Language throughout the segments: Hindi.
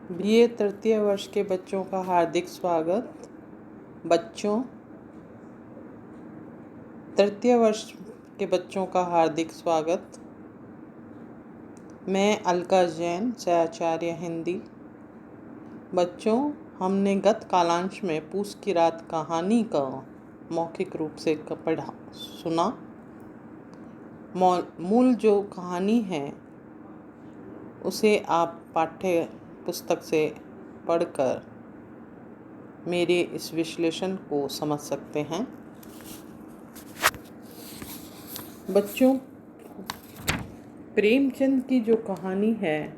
बीए तृतीय वर्ष के बच्चों का हार्दिक स्वागत। बच्चों, तृतीय वर्ष के बच्चों का हार्दिक स्वागत। मैं अलका जैन, सहआचार्य हिंदी। बच्चों, हमने गत कालांश में पूस की रात कहानी का मौखिक रूप से सुना। मूल जो कहानी है उसे आप पाठ्य पुस्तक से पढ़कर मेरे इस विश्लेषण को समझ सकते हैं। बच्चों, प्रेमचंद की जो कहानी है,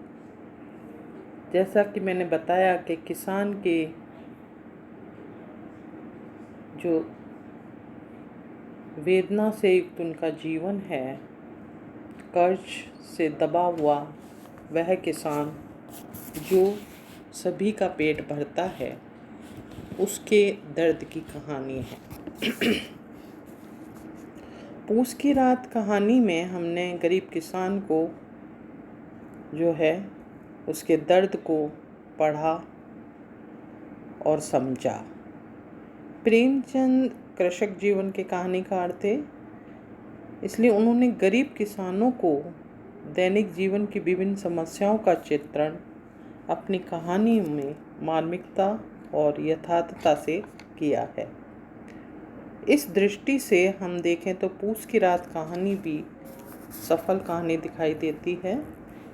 जैसा कि मैंने बताया कि किसान के जो वेदना से युक्त उनका जीवन है, कर्ज से दबा हुआ वह किसान जो सभी का पेट भरता है, उसके दर्द की कहानी है। पूस की रात कहानी में हमने गरीब किसान को जो है उसके दर्द को पढ़ा और समझा। प्रेमचंद कृषक जीवन के कहानीकार थे, इसलिए उन्होंने गरीब किसानों को दैनिक जीवन की विभिन्न समस्याओं का चित्रण अपनी कहानी में मार्मिकता और यथार्थता से किया है। इस दृष्टि से हम देखें तो पूस की रात कहानी भी सफल कहानी दिखाई देती है।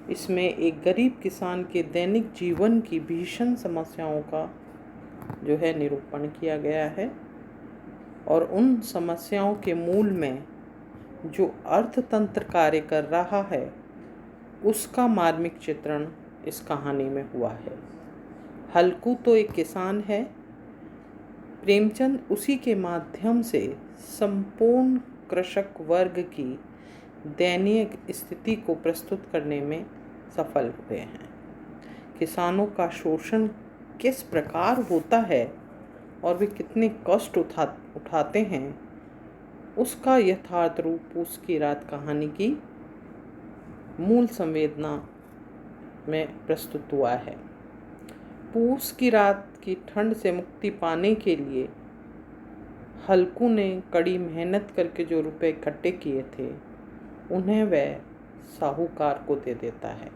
इसमें एक गरीब किसान के दैनिक जीवन की भीषण समस्याओं का जो है निरूपण किया गया है, और उन समस्याओं के मूल में जो अर्थतंत्र कार्य कर रहा है उसका मार्मिक चित्रण इस कहानी में हुआ है। हल्कू तो एक किसान है। प्रेमचंद उसी के माध्यम से संपूर्ण कृषक वर्ग की दयनीय स्थिति को प्रस्तुत करने में सफल हुए हैं। किसानों का शोषण किस प्रकार होता है और वे कितने कष्ट उठाते हैं, उसका यथार्थ रूप पूस की रात कहानी की मूल संवेदना में प्रस्तुत हुआ है। पूस की रात की ठंड से मुक्ति पाने के लिए हल्कू ने कड़ी मेहनत करके जो रुपए इकट्ठे किए थे उन्हें वह साहूकार को दे देता है।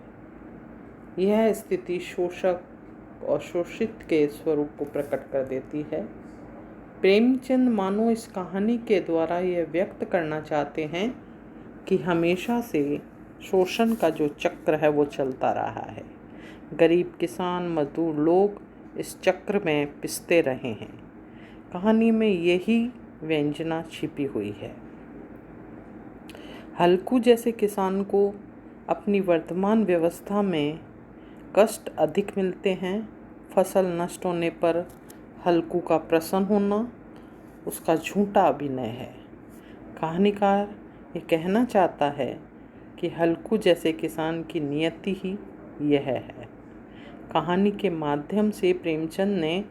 यह स्थिति शोषक और शोषित के स्वरूप को प्रकट कर देती है। प्रेमचंद मानो इस कहानी के द्वारा यह व्यक्त करना चाहते हैं कि हमेशा से शोषण का जो चक्र है वो चलता रहा है। गरीब किसान मजदूर लोग इस चक्र में पिसते रहे हैं। कहानी में यही व्यंजना छिपी हुई है। हल्कू जैसे किसान को अपनी वर्तमान व्यवस्था में कष्ट अधिक मिलते हैं। फसल नष्ट होने पर हल्कू का प्रसन्न होना उसका झूठा अभिनय है। कहानीकार ये कहना चाहता है कि हल्कू जैसे किसान की नियति ही यह है। कहानी के माध्यम से प्रेमचंद ने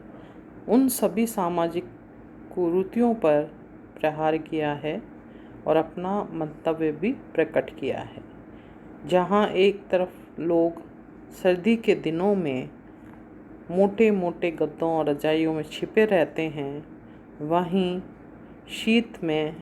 उन सभी सामाजिक कुरीतियों पर प्रहार किया है और अपना मंतव्य भी प्रकट किया है। जहाँ एक तरफ लोग सर्दी के दिनों में मोटे मोटे गद्दों और रजाइयों में छिपे रहते हैं, वहीं शीत में